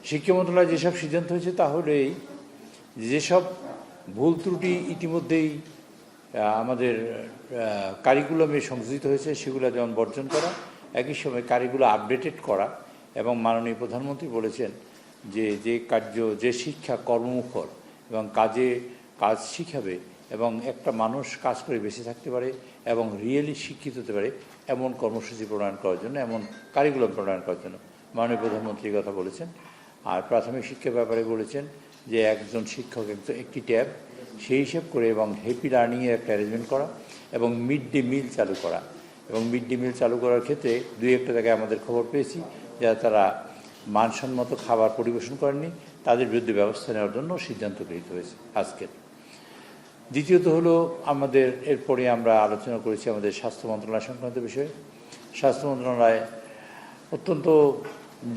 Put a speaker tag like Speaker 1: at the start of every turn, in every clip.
Speaker 1: শিক্ষা মন্ত্রণালয় যেসব সিদ্ধান্ত হয়েছে তা হলো এই, যেসব ভুল ত্রুটি ইতিমধ্যেই আমাদের কারিকুলামে সংযোজিত হয়েছে সেগুলো যেমন বর্জন করা, একই সময় কারিকুলাম আপডেটেড করা। এবং মাননীয় প্রধানমন্ত্রী বলেছেন যে যে কার্য, যে শিক্ষা কর্মমুখর এবং কাজ শিখাবে এবং একটা মানুষ কাজ করে বেঁচে থাকতে পারে এবং রিয়েলি শিক্ষিত হতে পারে এমন কর্মসূচি প্রণয়ন করার জন্য, এমন কারিকুলাম প্রণয়ন করার জন্য মাননীয় প্রধানমন্ত্রী কথা বলেছেন। আর প্রাথমিক শিক্ষার ব্যাপারে বলেছেন যে একজন শিক্ষক একটি ট্যাব সেই হিসেব করে এবং হ্যাপি লার্নিংয়ের একটা অ্যারেঞ্জমেন্ট করা এবং মিড ডে মিল চালু করা। এবং মিড ডে মিল চালু করার ক্ষেত্রে দুই একটা জায়গায় আমাদের খবর পেয়েছি যারা তারা মানসম্মত খাবার পরিবেশন করেননি, তাদের বিরুদ্ধে ব্যবস্থা নেওয়ার জন্য সিদ্ধান্ত গৃহীত হয়েছে আজকের। দ্বিতীয়ত হলো আমাদের এরপরে আমরা আলোচনা করেছি আমাদের স্বাস্থ্য মন্ত্রণালয় সংক্রান্ত বিষয়ে। স্বাস্থ্য মন্ত্রণালয় অত্যন্ত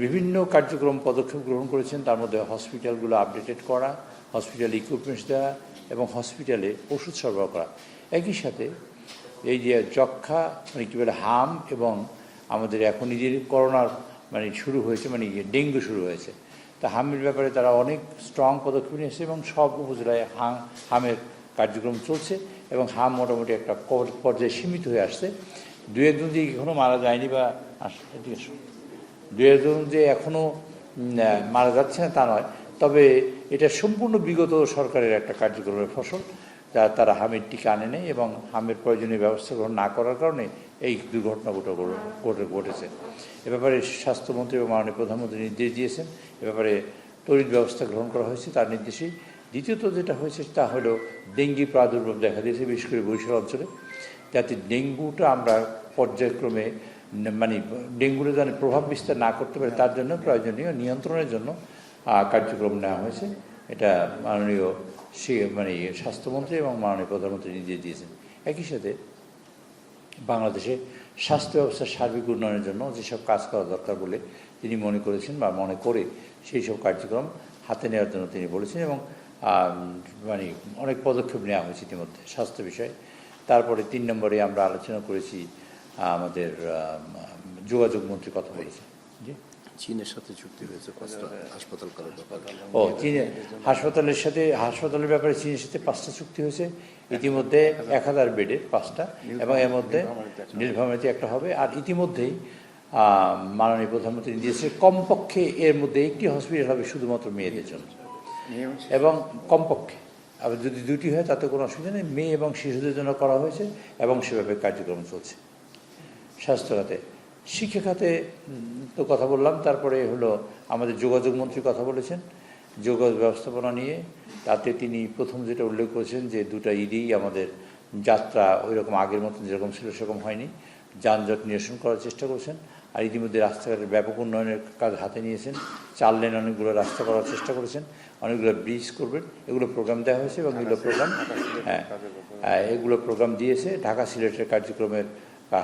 Speaker 1: বিভিন্ন কার্যক্রম পদক্ষেপ গ্রহণ করেছেন, তার মধ্যে হসপিটালগুলো আপডেটেড করা, হসপিটাল ইকুইপমেন্টস দেওয়া এবং হসপিটালে ওষুধ সরবরাহ করা। একই সাথে এই যে যক্ষা মানে কী বলে হাম এবং আমাদের এখন নিজের করোনার শুরু হয়েছে, ডেঙ্গু শুরু হয়েছে, তা হামের ব্যাপারে তারা অনেক স্ট্রং পদক্ষেপ নিয়েছে এবং সব উপজেলায় হামের কার্যক্রম চলছে এবং হাম মোটামুটি একটা পর্যায়ে সীমিত হয়ে আসছে। দু একজন যে এখনও মারা যায়নি বা দু একজন যে এখনও মারা যাচ্ছে না তা নয়, তবে এটা সম্পূর্ণ বিগত সরকারের একটা কার্যক্রমের ফসল, যা তারা হামের টিকা আনে নেই এবং হামের প্রয়োজনীয় ব্যবস্থা গ্রহণ না করার কারণে এই দুর্ঘটনা ঘটেছে। এ ব্যাপারে স্বাস্থ্যমন্ত্রী এবং মাননীয় প্রধানমন্ত্রী নির্দেশ দিয়েছেন, এ ব্যাপারে তড়িৎ ব্যবস্থা গ্রহণ করা হয়েছে তার নির্দেশেই। দ্বিতীয়ত যেটা হয়েছে তা হলো ডেঙ্গি প্রাদুর্ভাব দেখা দিয়েছে বিশেষ করে বরিশাল অঞ্চলে, যাতে ডেঙ্গুটা আমরা পর্যায়ক্রমে ডেঙ্গুটা যেন প্রভাব বিস্তার না করতে পারে তার জন্য প্রয়োজনীয় নিয়ন্ত্রণের জন্য কার্যক্রম নেওয়া হয়েছে। এটা মাননীয় স্বাস্থ্যমন্ত্রী এবং মাননীয় প্রধানমন্ত্রী নির্দেশ দিয়েছেন। একই সাথে বাংলাদেশে স্বাস্থ্য ব্যবস্থার সার্বিক উন্নয়নের জন্য যেসব কাজ করা দরকার বলে তিনি মনে করেছেন বা মনে করে সেই সব কার্যক্রম হাতে নেওয়ার জন্য তিনি বলেছেন এবং অনেক পদক্ষেপ নেওয়া হয়েছে ইতিমধ্যে স্বাস্থ্য বিষয়ে। তারপরে 3 নম্বরে আমরা আলোচনা করেছি আমাদের যোগাযোগ মন্ত্রী কথা বলেছেন জি
Speaker 2: চীনের সাথে চুক্তি হয়েছে হাসপাতাল করার ব্যাপারে।
Speaker 1: চীনের হাসপাতালের ব্যাপারে চীনের সাথে 5টা চুক্তি হয়েছে ইতিমধ্যে, 1000 বেডের 5টা এবং এর মধ্যে নীলফামারীতে একটা হবে। আর ইতিমধ্যেই মাননীয় প্রধানমন্ত্রী দিয়েছে কমপক্ষে এর মধ্যে একটি হসপিটাল হবে শুধুমাত্র মেয়েদের জন্য এবং কমপক্ষে, আবার যদি 2টি হয় তাতে কোনো অসুবিধা নেই, মেয়ে এবং শিশুদের জন্য করা হয়েছে এবং সেভাবে কার্যক্রম চলছে। স্বাস্থ্য খাতে, শিক্ষা খাতে তো কথা বললাম। তারপরে হলো আমাদের যোগাযোগ মন্ত্রী কথা বলেছেন যোগাযোগ ব্যবস্থাপনা নিয়ে। তাতে তিনি প্রথম যেটা উল্লেখ করেছেন যে 2টা ঈদেই আমাদের যাত্রা ওই রকম আগের মতন যেরকম ছিল সেরকম হয়নি, যানজট নিরসন করার চেষ্টা করেছেন। আর ইতিমধ্যে রাস্তাঘাটের ব্যাপক উন্নয়নের কাজ হাতে নিয়েছেন, 4 লেন অনেকগুলো রাস্তা করার চেষ্টা করেছেন, অনেকগুলো ব্রিজ করবেন, এগুলো প্রোগ্রাম দেওয়া হয়েছে এবং এগুলো প্রোগ্রাম দিয়েছে। ঢাকা সিলেটের কার্যক্রমের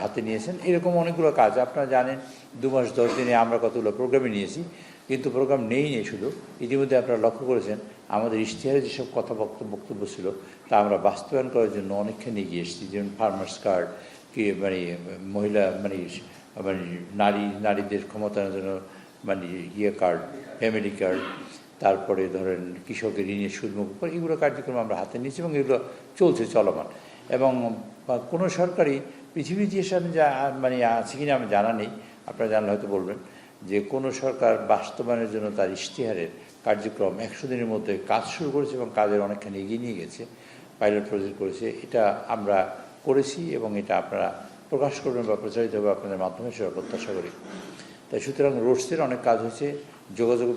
Speaker 1: হাতে নিয়েছেন। এরকম অনেকগুলো কাজ আপনারা জানেন, 2 মাস 10 দিনে আমরা কতগুলো প্রোগ্রামে নিয়েছি, কিন্তু প্রোগ্রাম নেই শুধু। ইতিমধ্যে আপনারা লক্ষ্য করেছেন আমাদের ইশতেহারে যেসব কথা বক্তব্য ছিল তা আমরা বাস্তবায়ন করার জন্য অনেকখানি এগিয়ে এসেছি। যেমন ফার্মার্স কার্ড, কি মহিলা নারীদের ক্ষমতায়নের জন্য কার্ড, ফ্যামিলি কার্ড, তারপরে ধরেন কৃষকের ঋণের সুদমুক্ত, এগুলো কার্যক্রম আমরা হাতে নিয়েছি এবং এগুলো চলছে চলমান। এবং কোনো সরকারি পৃথিবীতে আছে কিনা আমি জানা নেই, আপনারা জানলে হয়তো বলবেন, যে কোনো সরকার বাস্তবায়নের জন্য তার ইশতেহারের কার্যক্রম 100 দিনের মধ্যে কাজ শুরু করেছে এবং কাজের অনেকখানি এগিয়ে নিয়ে গেছে, পাইলট প্রজেক্ট করেছে। এটা আমরা করেছি এবং এটা আপনারা প্রকাশ করবেন বা প্রচারিত হবে আপনাদের মাধ্যমে, সেটা প্রত্যাশা করি। তাই সুতরাং রোডসের অনেক কাজ হয়েছে, যোগাযোগ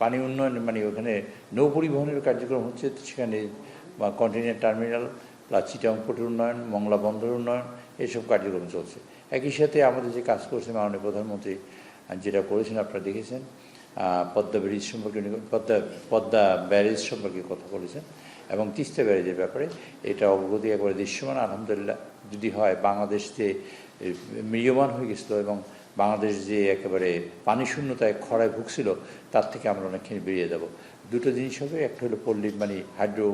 Speaker 1: পানি উন্নয়ন ওখানে নৌ পরিবহনের কার্যক্রম হচ্ছে, সেখানে কন্টেইনার টার্মিনাল প্লাস চিটাং পোর্টের উন্নয়ন, মংলা বন্দরের উন্নয়ন, এইসব কার্যক্রম চলছে। একই সাথে আমাদের যে কাজ করছে মাননীয় প্রধানমন্ত্রী যেটা করেছেন আপনারা দেখেছেন, পদ্মা ব্যারেজ সম্পর্কে পদ্মা ব্যারেজ সম্পর্কে কথা বলেছেন এবং তিস্তা ব্যারেজের ব্যাপারে এটা অগ্রগতি একবারে দৃশ্যমান। আলহামদুলিল্লাহ, যদি হয় বাংলাদেশ যে ম্রিয়মান হয়ে গেছিলো এবং বাংলাদেশ যে একেবারে পানি শূন্যতায় খরায় ভুগছিল তার থেকে আমরা অনেকখানি বেরিয়ে যাব। 2টো জিনিস হবে, একটা হলো পল্লী হাইড্রো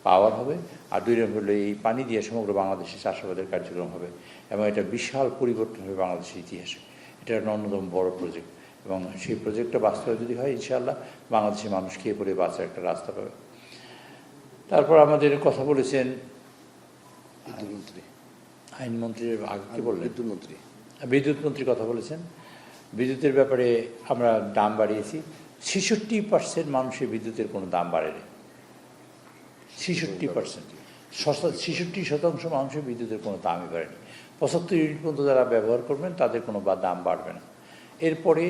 Speaker 1: পাওয়ার হবে, আর 2 নম্বর হলো এই পানি দিয়ে সমগ্র বাংলাদেশে চাষাবাদের কার্যক্রম হবে এবং এটা বিশাল পরিবর্তন হবে বাংলাদেশের ইতিহাসে। এটা একটা অন্যতম বড় প্রজেক্ট। এবং সেই প্রজেক্টটা বাস্তবে যদি হয় ইনশাআল্লাহ বাংলাদেশের মানুষ খেয়ে পড়ে বাঁচার একটা রাস্তা পাবে। তারপর আমাদের কথা বলেছেন
Speaker 2: বিদ্যুৎমন্ত্রী,
Speaker 1: আইনমন্ত্রীর আগে কি বললেন,
Speaker 2: বিদ্যুৎমন্ত্রী,
Speaker 1: বিদ্যুৎ মন্ত্রী কথা বলেছেন। বিদ্যুতের ব্যাপারে আমরা দাম বাড়িয়েছি। 66% মানুষের বিদ্যুতের কোনো দাম বাড়েনি। 66%, 66% মানুষের বিদ্যুতের কোনো দামই বাড়েনি। 75 ইউনিট পর্যন্ত যারা ব্যবহার করবেন তাদের কোনো দাম বাড়বে না। এরপরে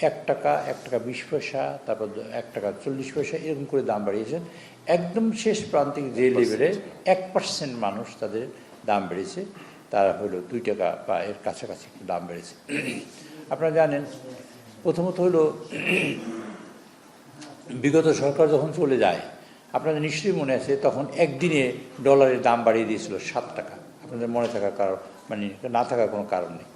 Speaker 1: 1 টাকা, 1 টাকা 20 পয়সা, তারপর 1 টাকা 40 পয়সা এরকম করে দাম বাড়িয়েছেন। একদম শেষ প্রান্তিক যে লেভেলে 1% মানুষ তাদের দাম বেড়েছে, তারা হলো 2 টাকা বা এর কাছাকাছি দাম বেড়েছে। আপনারা জানেন, প্রথমত হলো বিগত সরকার যখন চলে যায়, আপনাদের নিশ্চয়ই মনে আছে, তখন একদিনে ডলারের দাম বাড়িয়ে দিয়েছিল 7 টাকা। আপনাদের মনে থাকার কারণ মানে না থাকার কোনো কারণ নেই,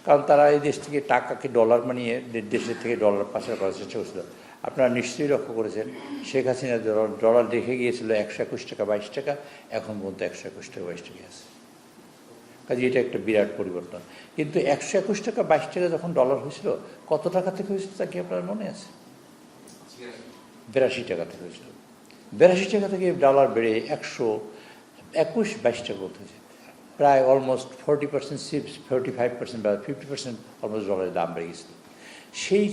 Speaker 1: কারণ তারা এই দেশ থেকে টাকাকে ডলার বানিয়ে দেশের থেকে ডলার পাচার করার চেষ্টা করছিল। আপনারা নিশ্চয়ই লক্ষ্য করেছেন, শেখ হাসিনা ডলার রেখে গিয়েছিল 121 টাকা 22 টাকা, এখন পর্যন্ত 121 টাকা 22 টাকা আছে। কাজে এটা একটা বিরাট পরিবর্তন। কিন্তু 121 টাকা 22 টাকা যখন ডলার হয়েছিল, কত টাকা থেকে হয়েছিল তা কি আপনার মনে আছে? 82 টাকা থেকে হয়েছিল। 82 টাকা থেকে ডলার বেড়ে 121-22 টাকা হয়েছে। প্রায় অলমোস্ট 40%, 45% বা 50% অলমোস্ট ডলারের দাম বেড়ে গেছিল। সেই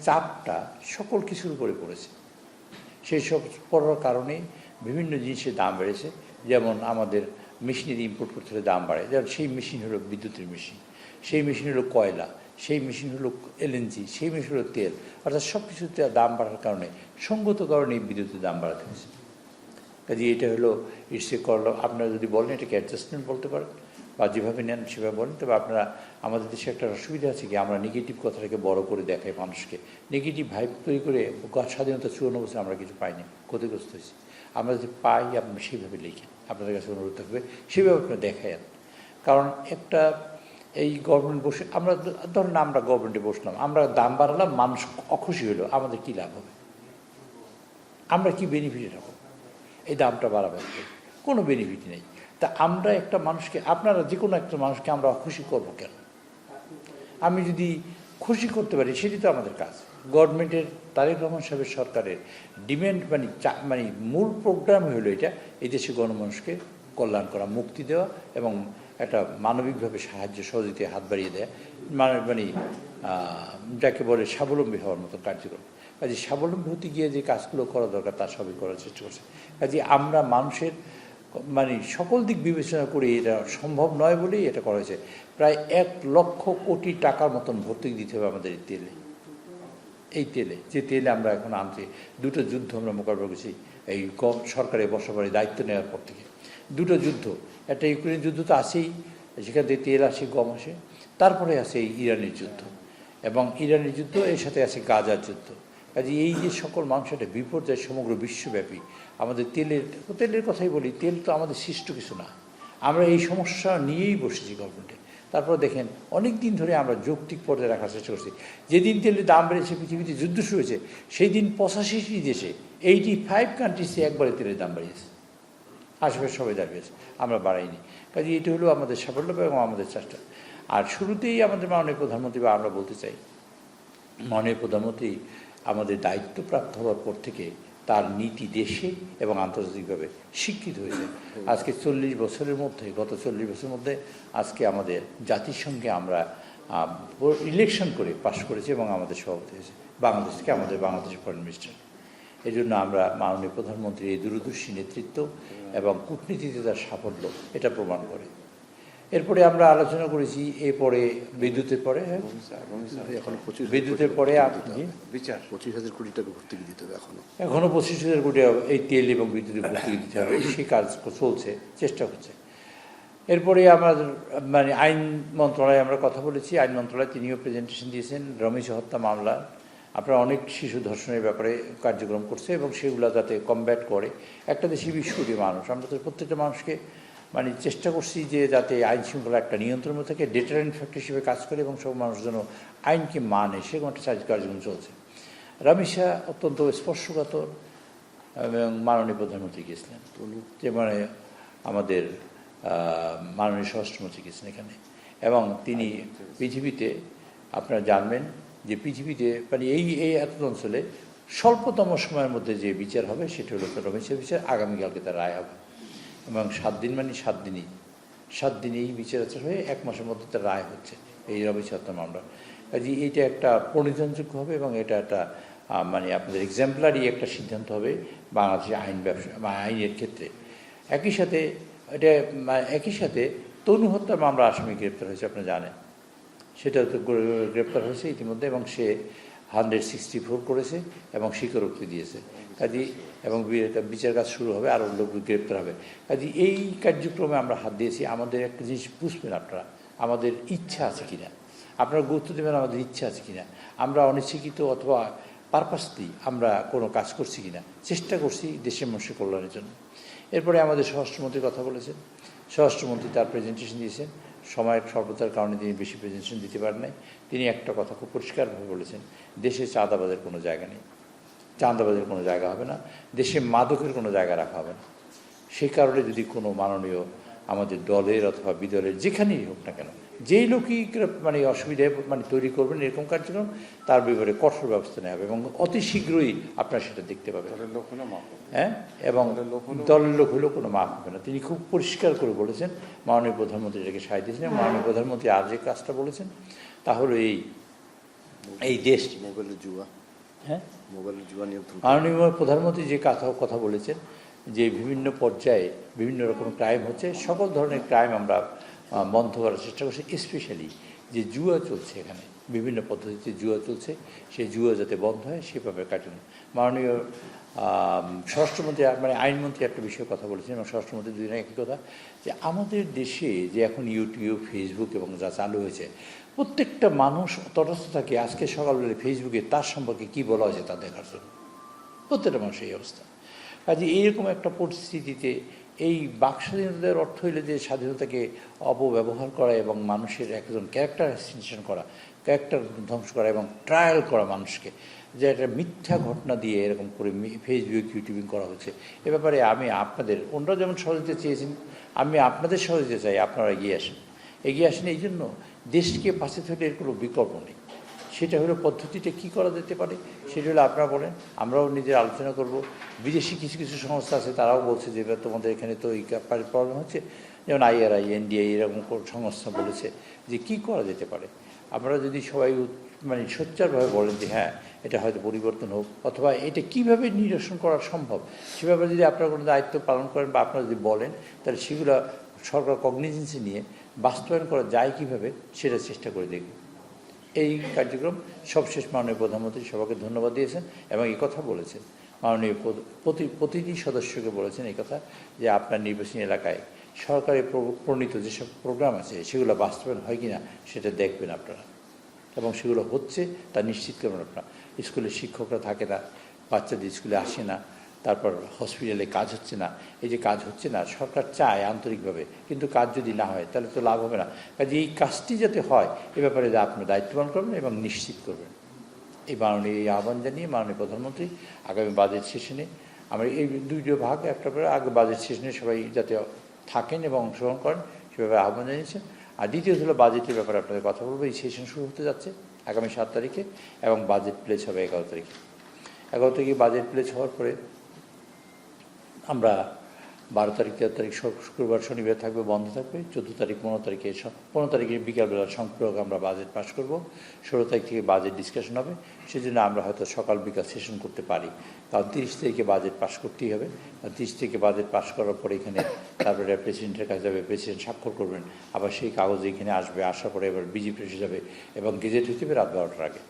Speaker 1: চাপটা সকল কিছুর উপরে পড়েছে। সেই সব পড়ার কারণে বিভিন্ন জিনিসের দাম বেড়েছে। যেমন আমাদের মেশিনারি ইম্পোর্ট করতে হলে দাম বাড়ে, যেমন সেই মেশিন হলো বিদ্যুতের মেশিন, সেই মেশিন হলো কয়লা, সেই মেশিন হলো এলএনজি, সেই মেশিন হলো তেল। অর্থাৎ সব কিছুতে দাম বাড়ার কারণে, সঙ্গত কারণে বিদ্যুতের দাম বাড়াতে হয়েছে। কাজে এটা হলো ইসে করলো। আপনারা যদি বলেন এটাকে অ্যাডজাস্টমেন্ট বলতে পারেন বা যেভাবে নেন সেভাবে বলেন। তবে আপনারা, আমাদের দেশে একটা অসুবিধা আছে কি, আমরা নেগেটিভ কথাটাকে বড় করে দেখাই মানুষকে, নেগেটিভ ভাইব তৈরি করে। স্বাধীনতা 54 বছর আমরা কিছু পাইনি, ক্ষতিগ্রস্ত হয়েছি। আমরা যদি পাই আপনি সেইভাবে লিখেন, আপনাদের কাছে অনুরোধ থাকবে সেভাবে আপনারা দেখায়েন। কারণ একটা এই গভর্নমেন্ট বসে, আমরা ধরেন আমরা গভর্নমেন্টে বসলাম, আমরা দাম বাড়ালাম, মানুষ অখুশি হলো, আমাদের কী লাভ হবে? আমরা কি বেনিফিট রাখবো? এই দামটা বাড়াবার কোনো বেনিফিট নেই। তা আমরা একটা মানুষকে, আপনারা যে কোনো একটা মানুষকে আমরা খুশি করব কেন? আমি যদি খুশি করতে পারি সেটি তো আমাদের কাজ। গভর্নমেন্টের, তারেক রহমান সাহেবের সরকারের ডিমান্ড মানে মূল প্রোগ্রাম হলো এটা, এই দেশে গণমানুষকে কল্যাণ করা, মুক্তি দেওয়া এবং একটা মানবিকভাবে সাহায্য সহযোগিতায় হাত বাড়িয়ে দেয়া, মানে যাকে বলে স্বাবলম্বী হওয়ার মতো কার্যক্রম। কাজে স্বাবলম্বী হতে গিয়ে যে কাজগুলো করা দরকার তার সবই করার চেষ্টা করছে। কাজে আমরা মানুষের মানে সকল দিক বিবেচনা করে এটা সম্ভব নয় বলেই এটা করা হয়েছে। প্রায় 1 লক্ষ কোটি টাকার মতন ভর্তুকি দিতে হবে আমাদের এই তেলে। এই তেলে, যে তেলে আমরা এখন আনছি, 2টো যুদ্ধ আমরা মোকাবিলা করেছি এই সরকারের বসবারে দায়িত্ব নেওয়ার পর থেকে। 2টো যুদ্ধ, একটা ইউক্রেন যুদ্ধ তো আছেই, সেখান থেকে তেল আসে, গম আসে। তারপরে আছে এই ইরানের যুদ্ধ, এবং ইরানের যুদ্ধ এর সাথে আছে গাজার যুদ্ধ। কাজে এই যে সকল মানুষ একটা বিপর্যয় সমগ্র বিশ্বব্যাপী। আমাদের তেলের কথাই বলি, তেল তো আমাদের সৃষ্ট কিছু না, আমরা এই সমস্যা নিয়েই বসেছি গভর্নমেন্টে। তারপর দেখেন অনেক দিন ধরে আমরা যৌক্তিক পর্যায়ে রাখার চেষ্টা করছি। যেদিন তেলের দাম বেড়েছে, পৃথিবীতে যুদ্ধ শুরু হয়েছে, সেই দিন 85টি দেশে 85 কান্ট্রিসে একবারে তেলের দাম বাড়িয়েছে, আশেপাশে সবাই দাঁড়িয়েছে, আমরা বাড়াইনি। কাজে এটা হলো আমাদের সাফল্য এবং আমাদের চেষ্টা। আর শুরুতেই আমাদের মাননীয় প্রধানমন্ত্রী, বা আমরা বলতে চাই, মাননীয় প্রধানমন্ত্রী আমাদের দায়িত্বপ্রাপ্ত হওয়ার পর থেকে তার নীতি দেশে এবং আন্তর্জাতিকভাবে স্বীকৃত হয়েছে। আজকে 40 বছরের মধ্যে, গত 40 বছরের মধ্যে আজকে আমাদের জাতিসংঘে আমরা ইলেকশন করে পাশ করেছি এবং আমাদের সভাপতি হয়েছে বাংলাদেশ থেকে, আমাদের বাংলাদেশের ফরেন মিনিস্টার। এই জন্য আমরা মাননীয় প্রধানমন্ত্রীর এই দূরদর্শী নেতৃত্ব এবং কূটনীতিতে তার সাফল্য এটা প্রমাণ করে। এরপরে আমরা আলোচনা করেছি এরপরে বিদ্যুতের পরে,
Speaker 2: এখন
Speaker 1: বিদ্যুতের পরে আপনি
Speaker 2: 25,000 কোটি টাকা ভর্তুকি দিতে হবে
Speaker 1: এখনও 25,000 কোটি এই তেল এবং বিদ্যুতের ভর্তুকি দিতে হবে, সেই কাজ চলছে, চেষ্টা হচ্ছে। এরপরে আমাদের মানে আইন মন্ত্রণালয়ে আমরা কথা বলেছি, আইন মন্ত্রণালয় তিনিও প্রেজেন্টেশন দিয়েছেন। রমেশ হত্যা মামলা, আপনারা অনেক শিশু ধর্ষণের ব্যাপারে কার্যক্রম করছে এবং সেগুলো যাতে কমব্যাট করে। একটা দেশে 20 কোটি মানুষ, আমরা তো প্রত্যেকটা মানুষকে মানে চেষ্টা করছি যে যাতে আইন শৃঙ্খলা একটা নিয়ন্ত্রণ থেকে ডেটারেন্ট ফ্যাক্টর হিসেবে কাজ করে এবং সব মানুষ যেন আইনকে মানে, সেরকম একটা কার্যক্রম চলছে। রমেশা অত্যন্ত স্পর্শকাতর এবং মাননীয় প্রধানমন্ত্রী গিয়েছিলেন, যে মানে আমাদের মাননীয় স্বরাষ্ট্রমন্ত্রী গেছেন এখানে, এবং তিনি পৃথিবীতে আপনারা জানবেন যে পৃথিবীতে মানে এই এত অঞ্চলে স্বল্পতম সময়ের মধ্যে যে বিচার হবে সেটা হলো রমেশের বিচার। আগামীকালকে তার রায় হবে এবং 7 দিন মানে 7 দিনই 7 দিনেই বিচার আচার হয়ে 1 মাসের মধ্যে তার রায় হচ্ছে এই রমেশ হত্যা মামলা। কাজে এইটা একটা পরিধানযোগ্য হবে এবং এটা একটা মানে আপনাদের এক্সাম্পলারি একটা সিদ্ধান্ত হবে বাংলাদেশের আইন ব্যবসা বা আইনের ক্ষেত্রে। একই সাথে একই সাথে তনু হত্যা মামলা আসামি গ্রেপ্তার হয়েছে, আপনারা জানেন সেটা তো গ্রেপ্তার হয়েছে ইতিমধ্যে এবং সে 164 করেছে এবং স্বীকারোক্তি দিয়েছে। কাজে এবং বিচার কাজ শুরু হবে, আরও লোক গ্রেপ্তার হবে। কাজে এই কার্যক্রমে আমরা হাত দিয়েছি। আমাদের একটা জিনিস বুঝবেন আপনারা, আমাদের ইচ্ছা আছে কিনা, আপনারা গুরুত্ব দেবেন আমাদের ইচ্ছা আছে কিনা, আমরা অনিচ্ছাকৃত অথবা পারপাসলি আমরা কোনো কাজ করছি কিনা, চেষ্টা করছি দেশের মানুষের কল্যাণের জন্য। এরপরে আমাদের স্বরাষ্ট্রমন্ত্রী কথা বলেছেন, স্বরাষ্ট্রমন্ত্রী তার প্রেজেন্টেশন দিয়েছেন। সময়ের স্বল্পতার কারণে তিনি বেশি প্রেজেন্টেশন দিতে পারেন নাই। তিনি একটা কথা খুব পরিষ্কারভাবে বলেছেন, দেশে চাঁদাবাজের কোনো জায়গা নেই, চাঁদাবাজের কোনো জায়গা হবে না, দেশে মাদকের কোনো জায়গা রাখা হবে না। সেই কারণে যদি কোনো মাননীয় আমাদের দলের অথবা বিদলের যেখানেই হোক না কেন, যেই লোকই মানে অসুবিধায় মানে তৈরি করবেন এরকম কার্যক্রম, তার ব্যাপারে কঠোর ব্যবস্থা নেওয়া হবে এবং অতি শীঘ্রই আপনারা সেটা দেখতে পাবেন। হ্যাঁ, এবং দলের লোক হলেও কোনো মাফ হবে না। তিনি খুব পরিষ্কার করে বলেছেন, মাননীয় প্রধানমন্ত্রী এটাকে সায় দিয়েছেন। মাননীয় প্রধানমন্ত্রী আজ যে কাজটা বলেছেন তা হলো এই দেশ
Speaker 2: মোবাইলের জুয়া,
Speaker 1: হ্যাঁ
Speaker 2: মোবাইলের জুয়া নিয়ন্ত্রণ।
Speaker 1: মাননীয় প্রধানমন্ত্রী যে কথা বলেছেন যে বিভিন্ন পর্যায়ে বিভিন্ন রকম ক্রাইম হচ্ছে, সকল ধরনের ক্রাইম আমরা বন্ধ করার চেষ্টা করছি। স্পেশালি যে জুয়া চলছে, এখানে বিভিন্ন পদ্ধতিতে জুয়া চলছে, সেই জুয়া যাতে বন্ধ হয় সেভাবে কাটুন। মাননীয় স্বরাষ্ট্রমন্ত্রী মানে আইনমন্ত্রী একটা বিষয়ে কথা বলেছেন এবং স্বরাষ্ট্রমন্ত্রী দুদিন একই কথা, যে আমাদের দেশে যে এখন ইউটিউব, ফেসবুক এবং যা চালু হয়েছে, প্রত্যেকটা মানুষ তটস্থ থাকে আজকে সকালবেলা ফেসবুকে তার সম্পর্কে কী বলা হয়েছে তা দেখার জন্য। প্রত্যেকটা মানুষের এই অবস্থা। কাজে এইরকম একটা পরিস্থিতিতে এই বাক স্বাধীনতার অর্থ হইলে যে স্বাধীনতাকে অপব্যবহার করা এবং মানুষের একজন ক্যারেক্টার অ্যাসিনেশন করা, ক্যারেক্টার ধ্বংস করা এবং ট্রায়াল করা মানুষকে, যে একটা মিথ্যা ঘটনা দিয়ে এরকম করে ফেসবুক ইউটিউবিং করা হচ্ছে, এ ব্যাপারে আমি আপনাদের, অন্যরা যেমন সহযোগিতা চেয়েছেন, আমি আপনাদের সহযোগিতা চাই। আপনারা এগিয়ে আসেন এই জন্য দেশকে পাশে থেকে এর কোনো বিকল্প নেই। সেটা হলো পদ্ধতিটা কী করা যেতে পারে, সেটা হলো আপনারা বলেন, আমরাও নিজের আলোচনা করব। বিদেশি কিছু কিছু সংস্থা আছে, তারাও বলছে যে তোমাদের এখানে তো এই প্রবলেম হচ্ছে, যেমন IRI, NDI এরকম সংস্থা বলেছে যে কী করা যেতে পারে। আমরা যদি সবাই মানে সোচ্চারভাবে বলেন যে হ্যাঁ এটা হয়তো পরিবর্তন হোক, অথবা এটা কীভাবে নিরসন করা সম্ভব সেভাবে যদি আপনারা কোনো দায়িত্ব পালন করেন বা আপনারা যদি বলেন, তাহলে সেগুলো সরকার কগনিজেন্সি নিয়ে বাস্তবায়ন করা যায় কীভাবে সেটা চেষ্টা করে দেখব। এই কার্যক্রম সবশেষ মাননীয় প্রধানমন্ত্রী সবাইকে ধন্যবাদ দিয়েছেন এবং এই কথা বলেছেন, মাননীয় প্রতিটি সদস্যকে বলেছেন এই কথা, যে আপনার নির্বাচনী এলাকায় সরকারের প্রণীত যেসব প্রোগ্রাম আছে সেগুলো বাস্তবায়ন হয় কি না সেটা দেখবেন আপনারা, এবং সেগুলো হচ্ছে তা নিশ্চিত করবেন আপনারা। স্কুলে শিক্ষকরা থাকে না, বাচ্চাদের স্কুলে আসে না, তারপর হসপিটালে কাজ হচ্ছে না। এই যে কাজ হচ্ছে না, সরকার চায় আন্তরিকভাবে, কিন্তু কাজ যদি না হয় তাহলে তো লাভ হবে না। কাজে এই কাজটি যাতে হয় এ ব্যাপারে আপনার দায়িত্ব পালন করবেন এবং নিশ্চিত করবেন। এই মাননীয় এই আহ্বান জানিয়ে মাননীয় প্রধানমন্ত্রী আগামী বাজেট সেশনে, আমরা এই দুইটো ভাগ, একটা করে আগে বাজেট সেশনে সবাই যাতে থাকেন এবং অংশগ্রহণ করেন সেভাবে আহ্বান জানিয়েছেন। আর দ্বিতীয়ত হলো বাজেটের ব্যাপারে আপনাদের কথা বলবো। এই সেশন শুরু হতে যাচ্ছে আগামী 7 তারিখে এবং বাজেট প্লেস হবে 11 তারিখে। 11 তারিখে বাজেট প্লেস হওয়ার পরে আমরা 12 তারিখ, 13 তারিখ শুক্রবার শনিবার থাকবে, বন্ধ থাকবে। 14 তারিখ, 15 তারিখে বিকালবেলা সংপ্রয়োগ আমরা বাজেট পাস করব। 16 তারিখ থেকে বাজেট ডিসকাশন হবে। সেজন্য আমরা হয়তো সকাল বিকাল সেশন করতে পারি, কারণ 30 তারিখে বাজেট পাস করতেই হবে। 30 তারিখে বাজেট পাস করার পরে এখানে তারপরে প্রেসিডেন্টের কাছে যাবে, প্রেসিডেন্ট স্বাক্ষর করবেন, আবার সেই কাগজ এখানে আসবে, আসার পরে এবার বিজেপি এসে যাবে এবং গেজেট হতে হবে রাত 12টার আগে।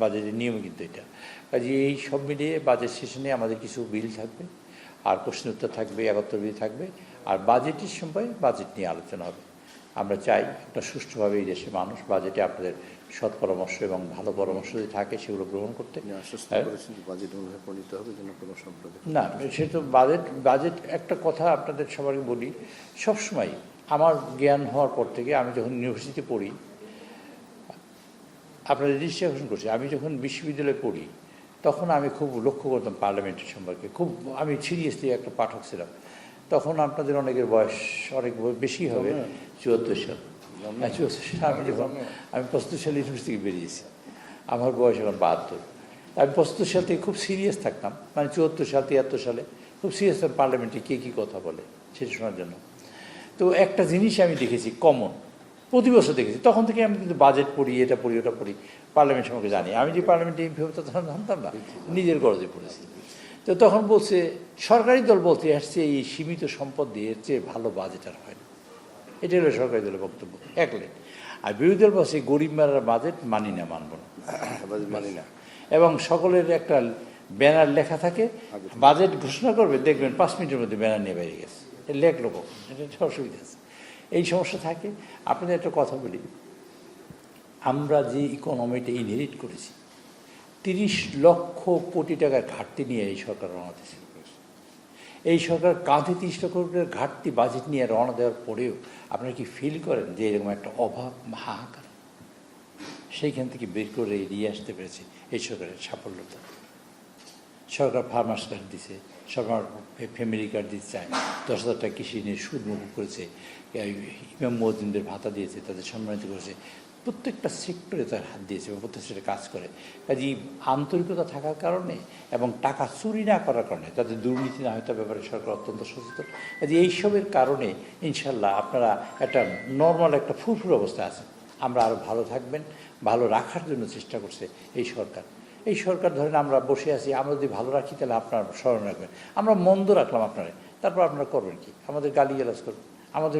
Speaker 1: বাজেটের নিয়ম কিন্তু এটা। কাজে এই সব মিলিয়ে বাজেট সেশনে আমাদের কিছু বিল থাকবে, আর প্রশ্ন উত্তর থাকবে, 71 বিল থাকবে, আর বাজেটের সময় বাজেট নিয়ে আলোচনা হবে। আমরা চাই একটা সুষ্ঠুভাবে এই দেশের মানুষ বাজেটে আপনাদের সৎ পরামর্শ এবং ভালো পরামর্শ যদি থাকে সেগুলো গ্রহণ করতে। না, সে তো বাজেট একটা কথা আপনাদের সবারই বলি, সবসময় আমার জ্ঞান হওয়ার পর থেকে, আমি যখন ইউনিভার্সিটিতে পড়ি, আপনাদের দৃষ্টি আকর্ষণ করছি, আমি যখন বিশ্ববিদ্যালয়ে পড়ি তখন আমি খুব লক্ষ্য করতাম পার্লামেন্টের সম্পর্কে, খুব আমি সিরিয়াসলি একটা পাঠক ছিলাম। তখন আপনাদের অনেকের বয়স অনেক বেশি হবে, 74 সাল। 74 সালে আমি 75 সালে ইউনিভার্সিটি থেকে বেরিয়েছি। আমার বয়স এখন 72। আমি 75 সাল থেকে খুব সিরিয়াস থাকতাম, মানে 74 সাল 73 সালে খুব সিরিয়াস থাকতাম পার্লামেন্টে কে কী কথা বলে সেটা শোনার জন্য। তো একটা জিনিস আমি দেখেছি কমন, প্রতি বছর দেখেছি, তখন থেকে আমি কিন্তু বাজেট পড়ি, এটা পড়ি ওটা পড়ি, পার্লামেন্ট সম্পর্কে জানি। আমি যে পার্লামেন্টে এমপি হতো তখন জানতাম না, নিজের গরজে পড়েছি। তো তখন বলছে সরকারি দল বলতে আসছে এই সীমিত সম্পদ দিয়ে এর চেয়ে ভালো বাজেট আর হয় না, এটা হলো সরকারি দলের বক্তব্য এক লাইন। আর বিরোধী দল বলছে গরিব মারার বাজেট মানি না, মানব না,
Speaker 2: মানি না।
Speaker 1: এবং সকলের একটা ব্যানার লেখা থাকে, বাজেট ঘোষণা করবে দেখবেন 5 মিনিটের মধ্যে ব্যানার নিয়ে বেরিয়ে গেছে, লেখলো কখন, এটা একটা অসুবিধা আছে, এই সমস্যা থাকে। আপনাদের একটা কথা বলি, আমরা যে ইকোনমিটা ইনহেরিট করেছি 30 লক্ষ কোটি টাকার ঘাটতি নিয়ে এই সরকার রওনা দিয়েছে। এই সরকার কাঁধে 30 লক্ষ কোটির ঘাটতি বাজেট নিয়ে রওনা দেওয়ার পরেও আপনারা কি ফিল করেন যে এরকম একটা অভাব হাহাকার সেইখান থেকে বের করে এড়িয়ে আসতে পেরেছে এই সরকারের সাফল্যতা। সরকার ফার্মার্স কার্ড দিছে, সরকার ফ্যামিলি কার্ড দিতে চায়, 10,000 টাকা কৃষি নিয়ে সুদ মুখ করেছে, ইমাম মুয়াজ্জিনদের ভাতা দিয়েছে, তাদের সম্মানিত করেছে, প্রত্যেকটা সেক্টরে তার হাত দিয়েছে এবং প্রত্যেক সেক্টরে কাজ করে। কাজেই আন্তরিকতা থাকার কারণে এবং টাকা চুরি না করার কারণে, তাদের দুর্নীতি না হয় তার ব্যাপারে সরকার অত্যন্ত সচেতন। কাজে এইসবের কারণে ইনশাল্লাহ আপনারা একটা নর্মাল একটা ফুরফুর অবস্থা আছে। আমরা আরও ভালো থাকবেন, ভালো রাখার জন্য চেষ্টা করছে এই সরকার। এই সরকার ধরেন আমরা বসে আছি, আমরা যদি ভালো রাখি তাহলে আপনারা স্মরণ রাখবেন, আমরা মন্দ রাখলাম আপনারা, তারপর আপনারা করবেন কি, আমাদের গালিগালাজ করবেন, আমাদের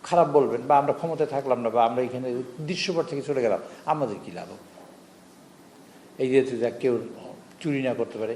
Speaker 1: খারাপ বলবেন, বা আমরা ক্ষমতায় থাকলাম না, বা আমরা এখানে দৃশ্যপট থেকে চলে গেলাম, আমাদের কী লাভ? এই যে কেউ চুরি না করতে পারে,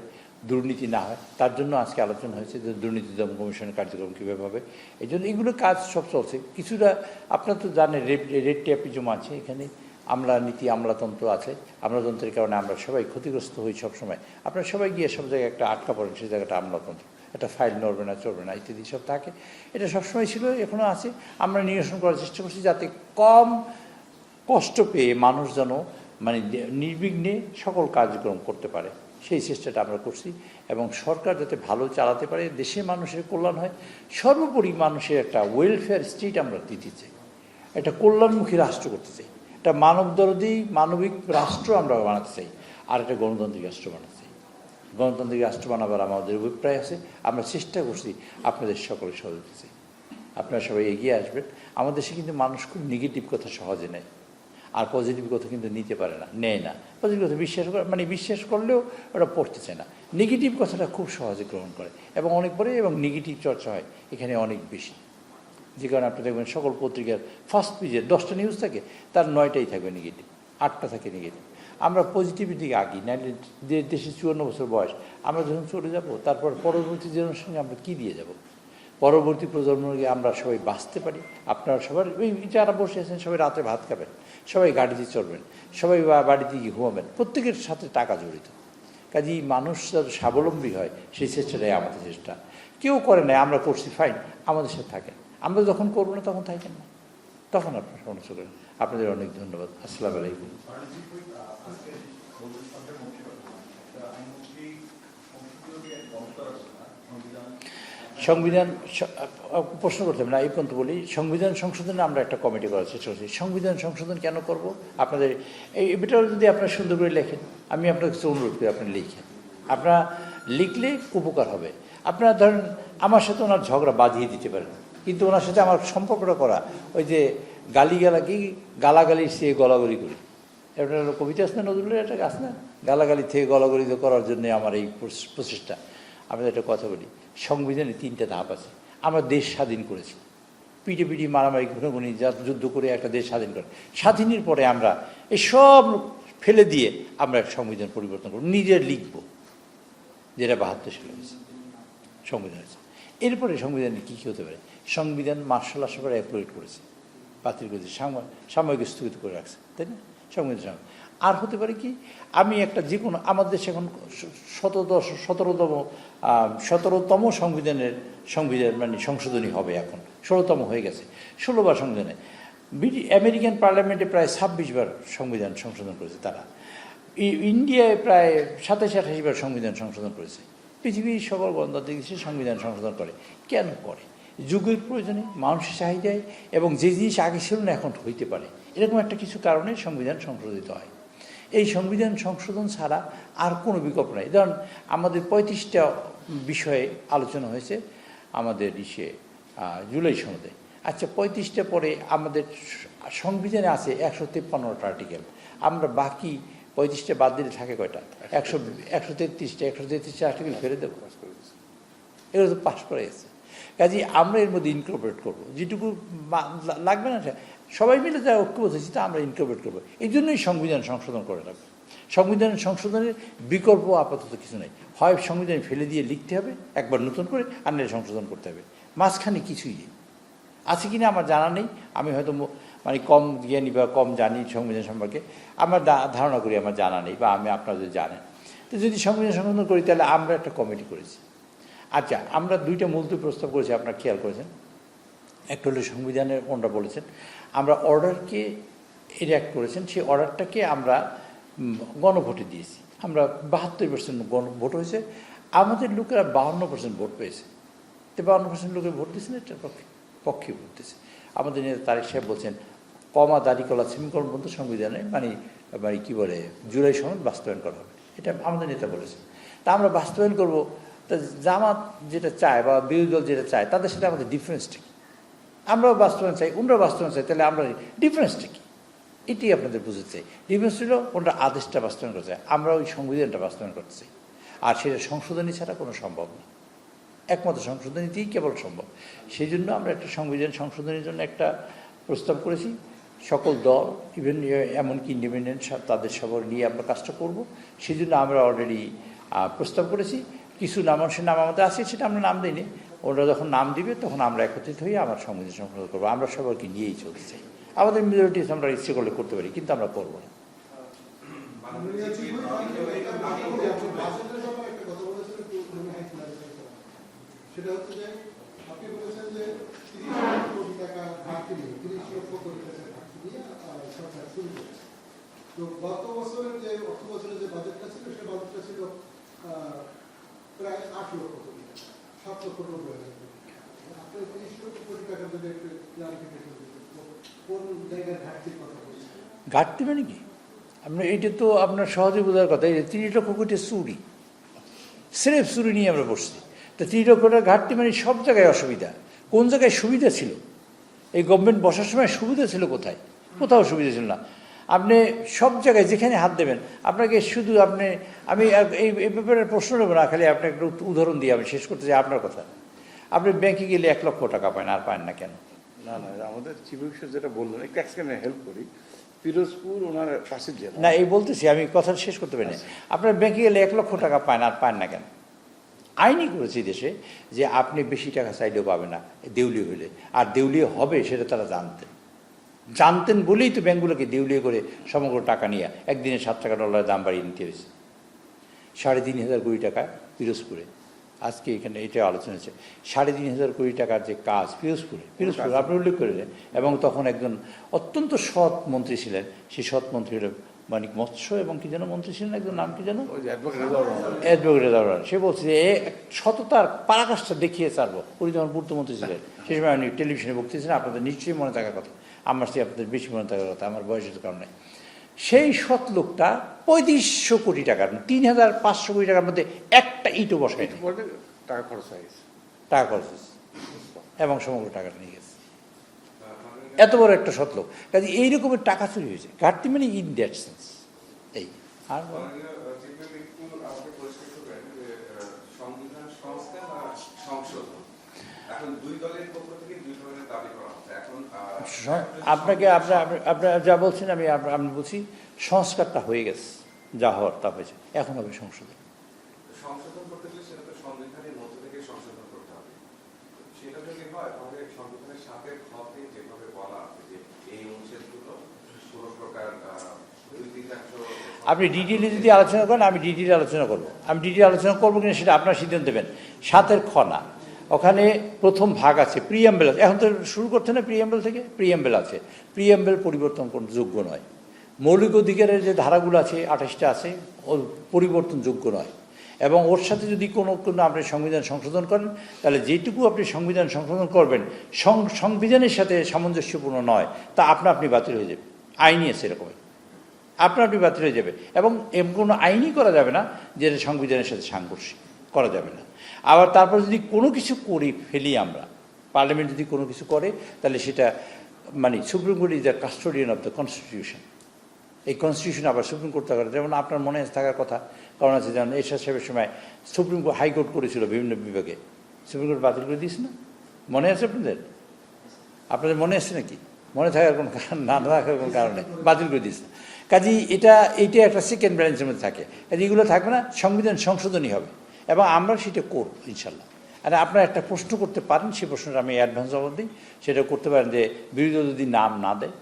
Speaker 1: দুর্নীতি না হয়, তার জন্য আজকে আলোচনা হয়েছে যে দুর্নীতি দমন কমিশনের কার্যক্রম কীভাবে হবে। এই জন্য এগুলো কাজ সব চলছে। কিছুটা আপনারা তো জানেন রেড টেপিজম আছে এখানে, আমলানীতি আমলাতন্ত্র আছে, আমলাতন্ত্রের কারণে আমরা সবাই ক্ষতিগ্রস্ত হই সবসময়। আপনারা সবাই গিয়ে সব জায়গায় একটা আটকা পড়েন, সেই জায়গাটা আমলাতন্ত্র, একটা ফাইল নড়বে না চলবে না ইত্যাদি সব থাকে। এটা সবসময় ছিল, এখনও আছে। আমরা নিরসন করার চেষ্টা করছি যাতে কম কষ্ট পেয়ে মানুষ যেন মানে নির্বিঘ্নে সকল কার্যক্রম করতে পারে, সেই চেষ্টাটা আমরা করছি। এবং সরকার যাতে ভালো চালাতে পারে, দেশের মানুষের কল্যাণ হয়, সর্বোপরি মানুষের একটা ওয়েলফেয়ার স্টেট আমরা দিতে চাই, একটা কল্যাণমুখী রাষ্ট্র করতে চাই, একটা মানবদরদী মানবিক রাষ্ট্র আমরা বানাতে চাই, আর একটা গণতান্ত্রিক রাষ্ট্র বানাতে চাই। গণতান্ত্রিক রাষ্ট্র বানাবার আমাদের অভিপ্রায় আছে, আমরা চেষ্টা করছি আপনাদের সকলের সহযোগিতা চাই। আপনারা সবাই এগিয়ে আসবেন। আমাদের দেশে কিন্তু মানুষ খুব নেগেটিভ কথা সহজে নেয়, আর পজিটিভ কথা কিন্তু নিতে পারে না, নেয় না। পজিটিভ কথা বিশ্বাস করে, মানে বিশ্বাস করলেও ওরা পড়তে চায় না, নেগেটিভ কথাটা খুব সহজে গ্রহণ করে এবং অনেক পরে, এবং নেগেটিভ চর্চা হয় এখানে অনেক বেশি। যে কারণে আপনি দেখবেন সকল পত্রিকার ফার্স্ট পেজে 10টা নিউজ থাকে, তার 9টাই থাকবে নেগেটিভ, 8টা থাকে নেগেটিভ। আমরা পজিটিভের দিকে আগি, নাইলে দেশের 54 বছর বয়স, আমরা যখন চলে যাব তারপর পরবর্তী জেনারেশনকে আমরা কী দিয়ে যাব? পরবর্তী প্রজন্মকে আমরা সবাই বাঁচতে পারি। আপনারা সবার ওই যারা বসে আছেন সবাই রাতে ভাত খাবেন, সবাই গাড়িতে চলবেন, সবাই বাড়িতে গিয়ে ঘুমাবেন, প্রত্যেকের সাথে টাকা জড়িত। কাজেই মানুষ যাতে স্বাবলম্বী হয় সেই চেষ্টাটাই আমাদের চেষ্টা। কেউ করে না, আমরা করছি, ফাইন, আমাদের সাথে থাকেন। আমরা যখন করবো না তখন থাকেন না, তখন আপনারা সমস্যা করেন। আপনাদের অনেক ধন্যবাদ। আসসালামু আলাইকুম। সংবিধান প্রশ্ন করতে হবে না, এই পর্যন্ত বলি, সংবিধান সংশোধনে আমরা একটা কমিটি করার চেষ্টা করছি। সংবিধান সংশোধন কেন করব? আপনাদের এই এটাও যদি আপনারা সুন্দর করে লেখেন, আমি আপনার কাছে অনুরোধ করি আপনারা লিখেন। আপনারা লিখলে উপকার হবে। আপনারা ধরেন আমার সাথে ওনার ঝগড়া বাঁধিয়ে দিতে পারেন, কিন্তু ওনার সাথে আমার সম্পর্কটা করা ওই যে গালাগালির সে গলাগলি করি, এটা কবিতা আছে না, নজরুলের একটা গাছ না, গালাগালি থেকে গলাগলি করার জন্য আমার এই প্রচেষ্টা। আমি একটা কথা বলি, সংবিধানে 3টা ধাপ আছে। আমরা দেশ স্বাধীন করেছি, পিটি মারামারি ঘুনাঘুনি যুদ্ধ করে একটা দেশ স্বাধীন করে, স্বাধীনের পরে আমরা এই সব ফেলে দিয়ে আমরা সংবিধান পরিবর্তন করব, নিজের লিখব, যেটা 72 সালে হয়েছে সংবিধান হয়েছে। এরপরে সংবিধানে কী কী হতে পারে? সংবিধান মার্শাল আর্ট সরকার অ্যাপ্রুভ করেছে, বাতিল করেছে, সাময়িক স্থগিত করে রাখছে, তাই না? সংবিধান আর হতে পারে কি, আমি একটা যে কোনো, আমাদের দেশে এখন 17তম সংবিধান মানে সংশোধনী হবে, এখন 16তম হয়ে গেছে, 16বার সংবিধানে। আমেরিকান পার্লামেন্টে প্রায় 26 বার সংবিধান সংশোধন করেছে তারা। ইন্ডিয়ায় প্রায় 27-28 বার সংবিধান সংশোধন করেছে। পৃথিবীর সকল গণতান্ত্রিক দেশে সংবিধান সংশোধন করে। কেন করে? যুগের প্রয়োজনে, মানুষের চাহিদায়, এবং যে জিনিস আগে ছিল না এখন হইতে পারে, এরকম একটা কিছু কারণে সংবিধান সংশোধিত হয়। এই সংবিধান সংশোধন ছাড়া আর কোনো বিকল্প নাই। ধরুন আমাদের 35টা বিষয়ে আলোচনা হয়েছে আমাদের জুলাই সনদে। আচ্ছা 35টা পরে আমাদের সংবিধানে আছে 153টা আর্টিকেল, আমরা বাকি 35টা বাদ দিলে থাকে কয়টা? 133টা আর্টিকেল ফেলে দেবো। এগুলো তো পাস করে গেছে। কাজে আমরা এর মধ্যে ইনকর্পোরেট করবো, যেটুকু লাগবে না সবাই মিলে যা ঐক্যবদ্ধ হয়েছে তা আমরা ইনকর্পোরেট করবো। এই জন্যই সংবিধান সংশোধন করে রাখবো। সংবিধান সংশোধনের বিকল্প আপাতত কিছু নেই, হয় সংবিধান ফেলে দিয়ে লিখতে হবে একবার নতুন করে, আর নাহলে সংশোধন করতে হবে। মাঝখানে কিছুই নেই। আছে কিনা আমার জানা নেই, আমি হয়তো মানে কম জ্ঞানী বা কম জানি সংবিধান সম্পর্কে, আমার ধারণা করি আমার জানা নেই, বা আমি আপনারা যদি জানেন। তো যদি সংবিধান সংশোধন করি তাহলে আমরা একটা কমিটি করেছি। আচ্ছা আমরা 2টা মূলতী প্রস্তাব করেছি, আপনারা খেয়াল করেছেন। একটা হলো সংবিধানের ওনারা বলেছেন আমরা অর্ডারকে এনাক্ট করেছেন, সেই অর্ডারটাকে আমরা গণভোটে দিয়েছি। আমরা 72% গণভোট হয়েছে, আমাদের লোকেরা 52% ভোট পেয়েছে। তো 52% লোকের ভোট দিয়েছেন এটার পক্ষে ভোট দিয়েছে। আমাদের নেতা তারেক সাহেব বলছেন কমা দাড়ি কলা সেমিকোলন পর্যন্ত সংবিধানে মানে কী বলে জুলাই সনদ বাস্তবায়ন করা হবে, এটা আমাদের নেতা বলেছেন। তা আমরা বাস্তবায়ন করবো, তা জামাত যেটা চায় বা বিরোধী দল যেটা চায় তাদের সাথে আমাদের ডিফারেন্সটা কী? আমরাও বাস্তবায়ন চাই, ওনারাও বাস্তবায়ন চাই, তাহলে আমরা ডিফারেন্সটা কী? এটি আপনাদের বুঝতে চাই। ডিফারেন্স ছিল ওনারা আদেশটা বাস্তবায়ন করতে চায়, আমরা ওই সংবিধানটা বাস্তবায়ন করতে চাই। আর সেটা সংশোধনী ছাড়া কোনো সম্ভব না, একমাত্র সংশোধনীতেই কেবল সম্ভব। সেই জন্য আমরা একটা সংবিধান সংশোধনের জন্য একটা প্রস্তাব করেছি। সকল দল ইভেন এমনকি ইন্ডিপেন্ডেন্ট তাদের সবার নিয়ে আমরা কাজটা করব। সেই জন্য আমরা অলরেডি প্রস্তাব করেছি। কিছু নাম আমাদের আছে, সেটা আমরা নাম দিইনি। ওরা যখন নাম দিবে তখন আমরা একত্রিত হয়ে আমার সংবিধান সংশোধন করবো। আমরা সবাইকে নিয়েই চলতে চাই। আমাদের মেজরিটি আমরা ইচ্ছে করলে করতে পারি, কিন্তু আমরা করবো না।
Speaker 3: সেটা হচ্ছে যে আপনি বলেছেন যে 30 কোটি টাকা ঘাটতি নিয়ে 30 লক্ষ কোটি টাকা ঘাটতি নিয়ে সরকার শুরু করেছে। তো গত বছরের যে অর্থ বছরের যে বাজেটটা ছিল, সেই বাজেটটা ছিল প্রায় 8 লক্ষ কোটি টাকা, 7 লক্ষ কোটি টাকা। আপনার 30 লক্ষ কোটি টাকা যদি একটু ক্লারিফিকেশন দিতেন, কোন জায়গায় ঘাটতির কথা বলছেন?
Speaker 1: ঘাটতি মানে কি? আপনার এটা তো আপনার সহজে বোঝার কথা। এই 30 লক্ষ কোটি চুরি, স্রেফ চুরি নিয়ে আমরা বসছি। তা 30 লক্ষ টাকা ঘাটতি মানে সব জায়গায় অসুবিধা। কোন জায়গায় সুবিধা ছিল? এই গভর্নমেন্ট বসার সময় সুবিধা ছিল কোথায়? কোথাও সুবিধা ছিল না। আপনি সব জায়গায় যেখানে হাত দেবেন আপনাকে শুধু আমি এই ব্যাপারে প্রশ্ন নেব না, খালি আপনাকে একটা উদাহরণ দিয়ে আমি শেষ করতে চাই আপনার কথা। আপনি ব্যাংকে গেলে 1 লক্ষ টাকা পান, আর পান না কেন?
Speaker 2: না আমাদের চিফ মিনিস্টার যেটা বললেন একটু এক্সপ্লেনে হেল্প করি। পিরোজপুর ওনার পাশের জেলা
Speaker 1: না, এই বলতেছি, আমি কথা শেষ করতে পারি না। আপনার ব্যাংকে গেলে 1 লক্ষ টাকা পান, আর পান না কেন? আইনই করেছি দেশে যে আপনি বেশি টাকা চাইলেও পাবে না দেউলিয়া হইলে, আর দেউলিয়া হবে সেটা তারা জানতেন বলেই তো ব্যাংকগুলোকে দেউলিয়া করে সমগ্র টাকা নিয়ে একদিনে $7 দাম বাড়িয়ে নিতে হয়েছে। 3,500 কোটি টাকা পিরোজপুরে, আজকে এখানে এটা আলোচনা হচ্ছে। 3,500 কোটি টাকার যে কাজ পিরোজপুরে আপনি উল্লেখ করেছেন, এবং তখন একজন অত্যন্ত সৎ মন্ত্রী ছিলেন। সেই সৎ মন্ত্রী হলেন মানিক মৎস্য, এবং কি যেন মন্ত্রী ছিলেন একজন, নাম কি যেন, অ্যাডভোকেট রেজাউর রহমান। সে বলছে যে সততার পারাকাশটা দেখিয়ে ছাড়বো। উনি যখন পূর্তমন্ত্রী ছিলেন সেই সময় উনি টেলিভিশনে বক্তৃতা, আপনাদের নিশ্চয়ই মনে থাকার কথা, আমার সে আপনাদের বেশি মনে থাকার কথা, আমার বয়সের কারণে। সেই সৎ লোকটা 3500 কোটি টাকার 3,500 কোটি টাকার মধ্যে একটা ইটও বসায়
Speaker 2: টাকা খরচ হয়েছে,
Speaker 1: এবং সমগ্র টাকাটা নিয়ে গেছে। এত বড় একটা সৎ লোক, কাজে এই রকমের টাকা চুরি হয়েছে। ঘাটতি মানে ইন দ্যাট সেন্স এই। আর আপনাকে আপনারা যা বলছেন আমি বলছি সংস্কারটা হয়ে গেছে, যা হওয়ার তা হয়েছে, এখন হবে সংশোধন।
Speaker 4: সংশোধন করতে গেলে সেটা তো সংবিধানের মধ্য থেকে সংশোধন করতে হবে। সেটা যদি হয় তাহলে সংবিধানের সাথে খতে যেভাবে বলা আছে যে এই অনুচ্ছেদগুলো কোনো প্রকার
Speaker 1: আপনি ডিটেইলে যদি আলোচনা করেন আমি ডিটেইলে আলোচনা করবো। আমি ডিটেইলে আলোচনা করবো কিনা সেটা আপনার সিদ্ধান্ত দেবেন। 7-এর খ না, ওখানে প্রথম ভাগ আছে, প্রিয়াম্বেল আছে। এখন তো শুরু করতে না প্রিয়াম্বেল থেকে, প্রিয়াম্বেল আছে। প্রিয়াম্বেল পরিবর্তন যোগ্য নয়। মৌলিক অধিকারের যে ধারাগুলো আছে 28টা আছে, ও পরিবর্তনযোগ্য নয়। এবং ওর সাথে যদি কোনো আপনি সংবিধান সংশোধন করেন তাহলে যেটুকু আপনি সংবিধান সংশোধন করবেন সংবিধানের সাথে সামঞ্জস্যপূর্ণ নয় তা আপনি বাতিল হয়ে যাবে। আইনই আছে এরকম, আপনি বাতিল হয়ে যাবে, এবং এমন কোনো আইনই করা যাবে না যেটা সংবিধানের সাথে সাংঘর্ষিক, করা যাবে না। আবার তারপর যদি কোনো কিছু করি ফেলি আমরা, পার্লামেন্ট যদি কোনো কিছু করে, তাহলে সেটা মানে supreme court is the custodian of the constitution. এই কনস্টিটিউশন আবার সুপ্রিম কোর্ট থাকার, যেমন আপনার মনে থাকার কথা, কারণ আছে যেমন এরশাদ সাহেবের সময় সুপ্রিম কোর্ট হাইকোর্ট করেছিল বিভিন্ন বিভাগে, সুপ্রিম কোর্ট বাতিল করে দিয়েছে না? মনে আছে আপনাদের মনে আছে নাকি? মনে থাকার কোনো কারণ, না থাকার কোনো কারণে বাতিল করে দিয়েছে। কাজেই এইটা একটা সেকেন্ড ব্যালেন্সের মধ্যে থাকে। কাজে এগুলো থাকবে না, সংবিধান সংশোধনই হবে, এবং আমরা সেটা করব ইনশাল্লাহ। আর আপনারা একটা প্রশ্ন করতে পারেন, সেই প্রশ্নটা আমি অ্যাডভান্স জবাব দিই, সেটা করতে পারেন যে বিরোধী দল যদি নাম না দেয়,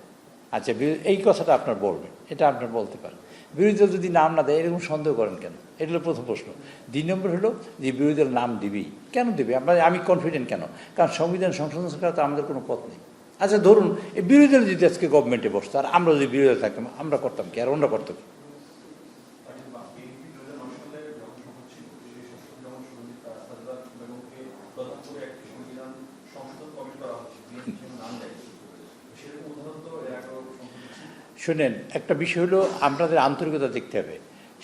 Speaker 1: আচ্ছা এই কথাটা আপনার বলবেন, এটা আপনার বলতে পারেন। বিরোধী দল যদি নাম না দেয় এরকম সন্দেহ করেন কেন? এটা হলো প্রথম প্রশ্ন। 2 নম্বর হলো যে বিরোধী দল নাম দিবেই, কেন দেবে? আমি কনফিডেন্ট কেন? কারণ সংবিধান সংশোধন করা তো আমাদের কোনো পথ নেই। আচ্ছা ধরুন এই বিরোধী দল যদি আজকে গভর্নমেন্টে বসতো, আর আমরা যদি বিরোধী দল থাকতাম, আমরা করতাম কি, আর অন্যরা করতো কি? শোনেন, একটা বিষয় হলো আপনাদের আন্তরিকতা দেখতে হবে।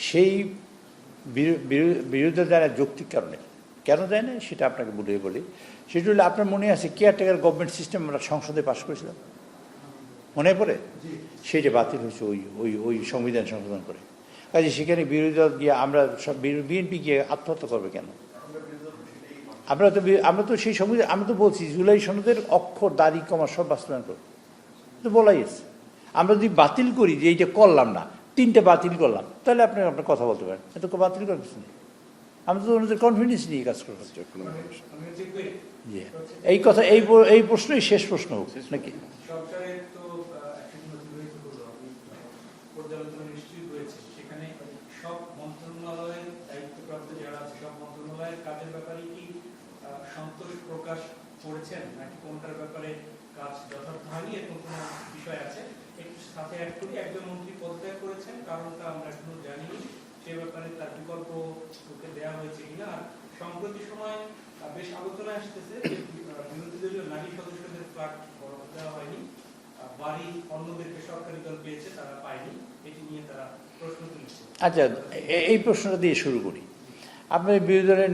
Speaker 1: সেই বিরোধী যায় না যৌক্তিক কারণে, কেন যায় না সেটা আপনাকে বলি। সেটা হলো আপনার মনে আছে কেয়ারটেকার গভর্নমেন্ট সিস্টেম আমরা সংসদে পাশ করেছিলাম, মনে পড়ে? সেইটা বাতিল হয়েছে ওই সংবিধান সংশোধন করে। কাজে সেখানে বিরোধী দল গিয়ে আমরা সব বিএনপি গিয়ে আত্মহত্যা করবে কেন? আমরা তো সেই সংবিধান, আমরা তো বলছি জুলাই সনদের অক্ষর দাড়ি কমা সব বাস্তবায়ন করব, তো বলাই আছে। আমরা যদি বাতিল করি যে এইটা করলাম না, 3টে বাতিল করলাম, তাহলে আপনার কথা বলতে পারেন, এত বাতিল করার কিছু নেই। আমরা তো ওনাদের কনফিডেন্স নিয়ে কাজ করবো। এই কথা, এই প্রশ্নই শেষ প্রশ্ন হোক নাকি?
Speaker 5: সব মন্ত্রণালয়ের দায়িত্বপ্রাপ্ত যারা আছে সব মন্ত্রণালয়ের কাজের ব্যাপারে কি সন্তোষ প্রকাশ করেছেন, নাকি কোনটার ব্যাপারে কাজ যথার্থ হয়নি, এরকম কোনো বিষয় আছে? একটু সাথে অ্যাড করি, একজন মন্ত্রী পদত্যাগ করেছেন, কারণটা আমরা এখনো জানিনি, সে ব্যাপারে তার বিকল্প ওকে দেওয়া হয়েছে কিনা। আর সম্প্রতি সময় বেশ আলোচনা আসতেছে যে বিরোধী দলীয় নারী সদস্যদের ফ্ল্যাট দেওয়া হয়নি, বাড়ি অন্যদের বেসরকারি দল পেয়েছে, তারা পায়নি, এটি নিয়ে তারা প্রশ্ন তুলছে।
Speaker 1: আচ্ছা, এই প্রশ্নটা দিয়ে শুরু করি। আপনার বিরোধী দলের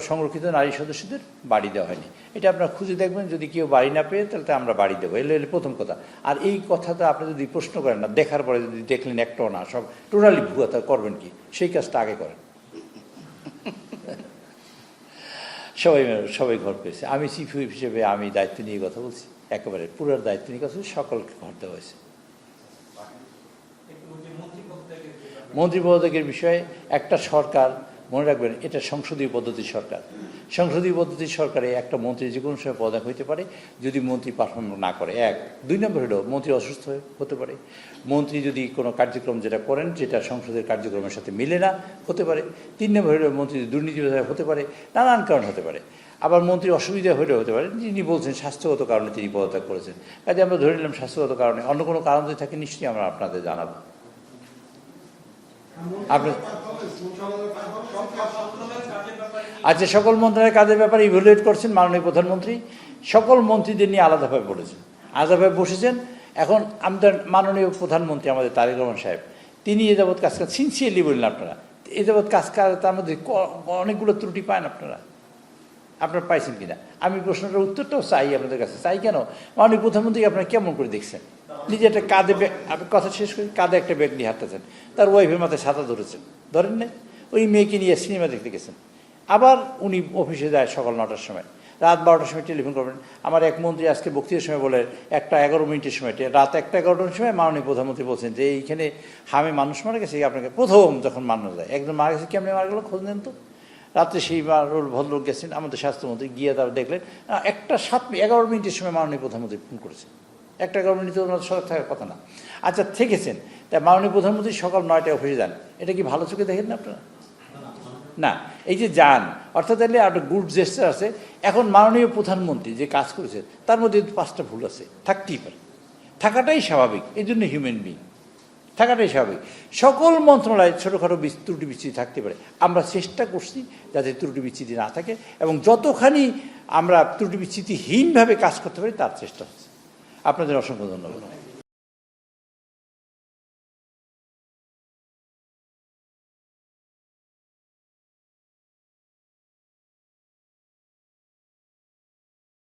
Speaker 1: সংরক্ষিত নারী সদস্যদের বাড়ি দেওয়া হয়নি, এটা আপনারা খুঁজে দেখবেন। যদি কেউ বাড়ি না পেয়ে তাহলে আমরা বাড়ি দেবো, এলে প্রথম কথা। আর এই কথাটা আপনি যদি প্রশ্ন করেন না, দেখার পরে যদি দেখলেন একটাও না, সব টোটালি ভুয়া, তা করবেন কি? সেই কাজটা আগে করেন। সবাই ঘর পেয়েছে। আমি চিফ হুইপ হিসেবে আমি দায়িত্ব নিয়ে কথা বলছি, একেবারে পুরো দায়িত্ব নিয়ে কথা বলছি, সকলকে ঘর দেওয়া হয়েছে। মন্ত্রী পদত্যাগের বিষয়ে একটা সরকার, মনে রাখবেন এটা সংসদীয় পদ্ধতির সরকার। সংসদীয় পদ্ধতির সরকারে একটা মন্ত্রী যে কোনো সময় পদত্যাগ হইতে পারে যদি মন্ত্রী পারফর্ম না করে, 1। 2 নম্বর হলো মন্ত্রী অসুস্থ হতে পারে, মন্ত্রী যদি কোনো কার্যক্রম যেটা করেন যেটা সংসদের কার্যক্রমের সাথে মিলে না হতে পারে। 3 নম্বর হলো মন্ত্রী দুর্নীতি হতে পারে, নানান কারণ হতে পারে। আবার মন্ত্রী অসুবিধা হলেও হতে পারে, যিনি বলছেন স্বাস্থ্যগত কারণে তিনি পদত্যাগ করেছেন, কাজে আমরা ধরে নিলাম স্বাস্থ্যগত কারণে। অন্য কোনো কারণ যদি থাকে নিশ্চয়ই আমরা আপনাদের জানাবো। আচ্ছা, সকল মন্ত্রণালয়ের কাজের ব্যাপারে ইভ্যালুয়েট করছেন মাননীয় প্রধানমন্ত্রী, সকল মন্ত্রীদের নিয়ে আলাদাভাবে বলেছেন, আলাদাভাবে বসেছেন। এখন আমাদের মাননীয় প্রধানমন্ত্রী আমাদের তারেক রহমান সাহেব, তিনি এ যাবৎ কাজ সিনসিয়ারলি বললেন, আপনারা এ যাবৎ কাজ তার মধ্যে অনেকগুলো ত্রুটি পান আপনারা পাইছেন কিনা? আমি প্রশ্নটার উত্তরটাও চাই আপনাদের কাছে। চাই কেন? মাননীয় প্রধানমন্ত্রী আপনারা কেমন করে দেখছেন? নিজে একটা কাঁধে ব্যাগ, কথা শেষ করি, কাঁধে একটা ব্যাগ নিয়ে হাঁটতেছেন, তার ওয়াইফের মাথায় ছাতা ধরেছেন, ধরেন নাই? ওই মেয়েকে নিয়ে সিনেমা দেখতে গেছেন। আবার উনি অফিসে যায় সকাল 9টার সময়, রাত 12টার সময় টেলিফোন করবেন। আমার এক মন্ত্রী আজকে বক্তৃতার সময় বলে 1:11 সময়, রাত 1:11 সময় মাননীয় প্রধানমন্ত্রী বলছেন যে এইখানে হামে মানুষ মারা গেছে, আপনাকে প্রথম যখন মানা যায় একজন মারা গেছে, কেমনি মারা গেল খোঁজ নেন তো। রাত্রে সেই ভদ্রলোক গেছেন, আমাদের স্বাস্থ্যমন্ত্রী গিয়ে তারা দেখলেন 1:11 সময় মাননীয় প্রধানমন্ত্রী ফোন করেছেন। 1:11 ওনার সজাগ থাকার কথা না। আচ্ছা, থেকেছেন, তাই মাননীয় প্রধানমন্ত্রী সকাল 9টায় অফিসে যান, এটা কি ভালো চোখে দেখেন না আপনারা? না, এই যে যান, অর্থাৎ এলে একটা গুড জেস্টার আছে। এখন মাননীয় প্রধানমন্ত্রী যে কাজ করেছে তার মধ্যে 5টা ভুল আছে, থাকতেই পারে, থাকাটাই স্বাভাবিক, এই জন্য হিউম্যান বিং, থাকাটাই স্বাভাবিক। সকল মন্ত্রণালয়ে ছোটোখাটো ত্রুটি বিচ্যুতি থাকতে পারে, আমরা চেষ্টা করছি যাতে ত্রুটি বিচ্যুতি না থাকে, এবং যতখানি আমরা ত্রুটি বিচ্যুতিহীনভাবে কাজ করতে পারি তার চেষ্টা হচ্ছে। আপনাদের অসংখ্য ধন্যবাদ।